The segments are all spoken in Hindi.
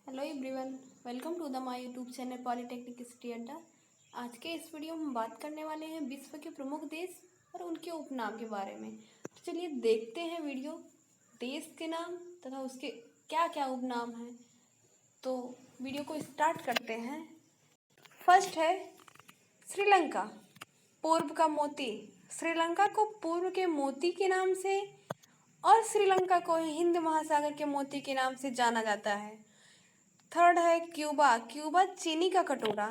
Hello everyone, welcome to the my YouTube channel polytechnic city Adda. आज के इस वीडियो में हम बात करने वाले हैं विश्व के प्रमुख देश और उनके उपनाम के बारे में। तो चलिए देखते हैं वीडियो। देश के नाम तथा उसके क्या क्या उपनाम हैं, तो वीडियो को स्टार्ट करते हैं। फर्स्ट है श्रीलंका, पूर्व का मोती। श्रीलंका को पूर्व के मोती के नाम से और श्रीलंका को हिंद महासागर के मोती के नाम से जाना जाता है। थर्ड है क्यूबा। क्यूबा चीनी का कटोरा,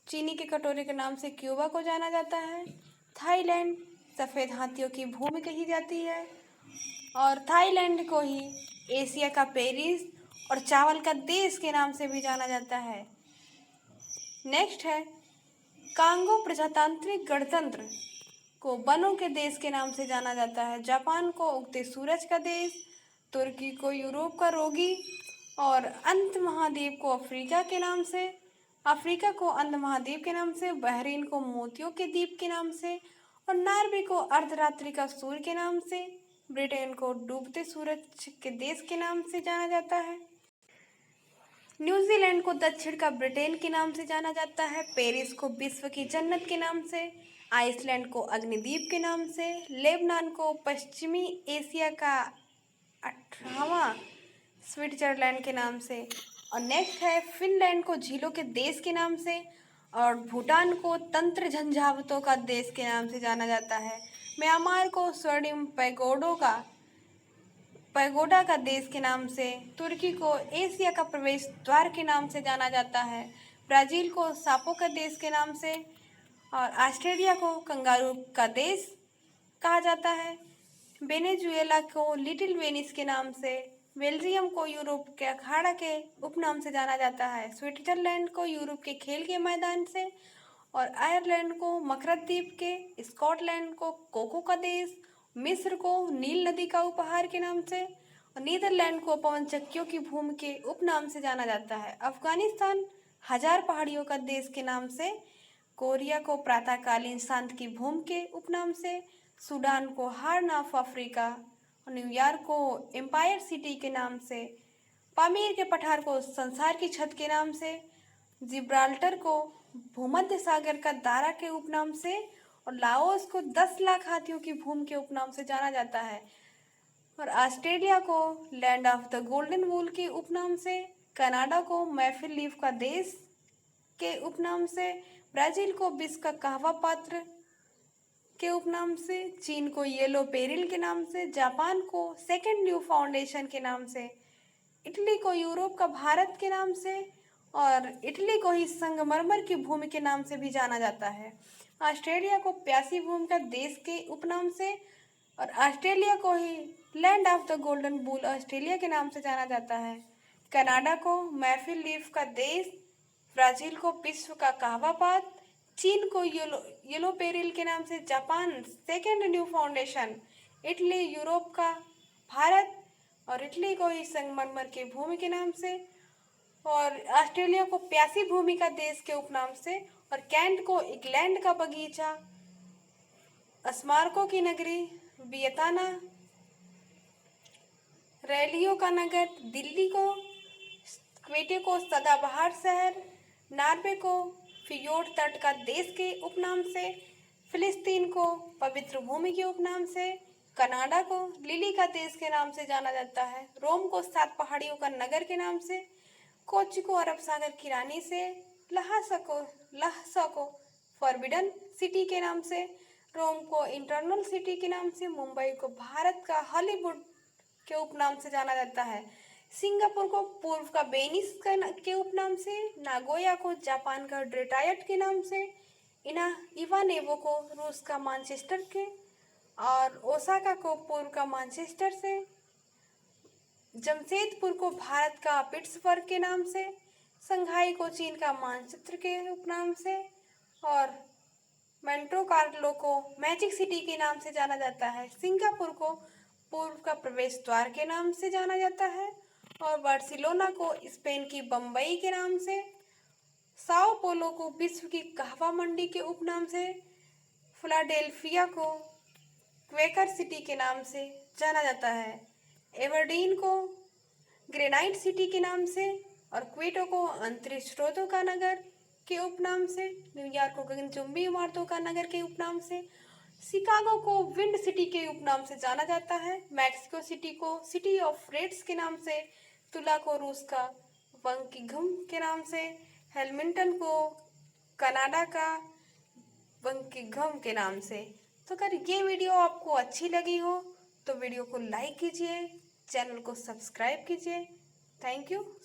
चीनी के कटोरे के नाम से क्यूबा को जाना जाता है। थाईलैंड सफ़ेद हाथियों की भूमि कही जाती है और थाईलैंड को ही एशिया का पेरिस और चावल का देश के नाम से भी जाना जाता है। नेक्स्ट है कांगो प्रजातांत्रिक गणतंत्र को वनों के देश के नाम से जाना जाता है। जापान को उगते सूरज का देश, तुर्की को यूरोप का रोगी और अंत महाद्वीप को अफ्रीका के नाम से, अफ्रीका को अंध महाद्वीप के नाम से, बहरीन को मोतियों के द्वीप के नाम से और नार्वे को अर्धरात्रि का सूर्य के नाम से, ब्रिटेन को डूबते सूरज के देश के नाम से जाना जाता है। न्यूजीलैंड को दक्षिण का ब्रिटेन के नाम से जाना जाता है। पेरिस को विश्व की जन्नत के नाम से, आइसलैंड को अग्निद्वीप के नाम से, लेबनान को पश्चिमी एशिया का 18वां स्विट्जरलैंड के नाम से और नेक्स्ट है फिनलैंड को झीलों के देश के नाम से और भूटान को तंत्र झंझावतों का देश के नाम से जाना जाता है। म्यांमार को स्वर्णिम पैगोडा का देश के नाम से, तुर्की को एशिया का प्रवेश द्वार के नाम से जाना जाता है, ब्राज़ील को सांपों का देश के नाम से और ऑस्ट्रेलिया को कंगारू का देश कहा जाता है, वेनेजुएला को लिटिल वेनिस के नाम से, बेल्जियम को यूरोप के अखाड़ा के उपनाम से जाना जाता है, स्विट्जरलैंड को यूरोप के खेल के मैदान से और आयरलैंड को मकरत द्वीप के, स्कॉटलैंड को कोको का देश, मिस्र को नील नदी का उपहार के नाम से और नीदरलैंड को पवन चक्कियों की भूमि के उपनाम से जाना जाता है, अफगानिस्तान हजार पहाड़ियों का देश के नाम से, कोरिया को प्रातःकालीन शांत की भूमि के उपनाम से, सूडान को हार्न ऑफ अफ्रीका और न्यूयॉर्क को एम्पायर सिटी के नाम से, पामीर के पठार को संसार की छत के नाम से, जिब्राल्टर को भूमध्य सागर का दारा के उपनाम से और लाओस को 10 लाख हाथियों की भूमि के उपनाम से जाना जाता है और ऑस्ट्रेलिया को लैंड ऑफ द गोल्डन वूल के उपनाम से, कनाडा को मैफिल लीफ का देश के उपनाम से, ब्राज़ील को विश्व का कहवा पात्र के उपनाम से, चीन को येलो पेरिल के नाम से, जापान को सेकेंड न्यू फाउंडेशन के नाम से, इटली को यूरोप का भारत के नाम से और इटली को ही संगमरमर की भूमि के नाम से भी जाना जाता है, ऑस्ट्रेलिया को प्यासी भूमि का देश के उपनाम से और ऑस्ट्रेलिया को ही land of the golden bull Australia के नाम से जाना जाता है, कनाडा को मैफिल लीफ का देश, ब्राज़ील को विश्व का कहवा पात, चीन को येलो पेरिल के नाम से, Japan second new foundation, Italy Europe का भारत और इटली को ही संगमरमर की भूमि के नाम से और ऑस्ट्रेलिया को प्यासी भूमि का देश के उपनाम से और कैंट को इंग्लैंड का बगीचा, स्मारकों की नगरी वियताना, रैलियों का नगर दिल्ली को, क्वेटे को सदाबहार शहर, नार्वे को फियोर्ड तट का देश के उपनाम से, फिलिस्तीन को पवित्र भूमि के उपनाम से, कनाडा को लिली का देश के नाम से जाना जाता है, रोम को 7 पहाड़ियों का नगर के नाम से, कोच्चि को अरब सागर की रानी से, लहसा को फॉरबिडन सिटी के नाम से, रोम को इंटरनल सिटी के नाम से, मुंबई को भारत का हॉलीवुड के उपनाम से जाना जाता है, सिंगापुर को पूर्व का वेनिस के उपनाम से, नागोया को जापान का डेट्रॉयट के नाम से, इवानेवो को रूस का मानचेस्टर के और ओसाका को पूर्व का मानचेस्टर से, जमशेदपुर को भारत का पिट्सबर्ग के नाम से, संघाई को चीन का मानचित्र के उपनाम से और मेंट्रो कार्लो को मैजिक सिटी के नाम से जाना जाता है, सिंगापुर को पूर्व का प्रवेश द्वार के नाम से जाना जाता है और बार्सिलोना को स्पेन की बम्बई के नाम से, साओ पोलो को विश्व की कहवा मंडी के उपनाम से, फिलाडेल्फिया को क्वेकर सिटी के नाम से जाना जाता है, एबरडीन को ग्रेनाइट सिटी के नाम से और क्वेटो को अंतरिक्ष स्रोतों का नगर के उपनाम से, न्यूयॉर्क को गगनचुंबी इमारतों का नगर के उपनाम से, शिकागो को विंड सिटी के उपनाम से जाना जाता है, मैक्सिको सिटी को सिटी ऑफ रेड्स के नाम से, तुला को रूस का वंकिघम के नाम से, हेलमिंटन को कनाडा का वंकिघम के नाम से। तो अगर ये वीडियो आपको अच्छी लगी हो तो वीडियो को लाइक कीजिए, चैनल को सब्सक्राइब कीजिए। Thank you.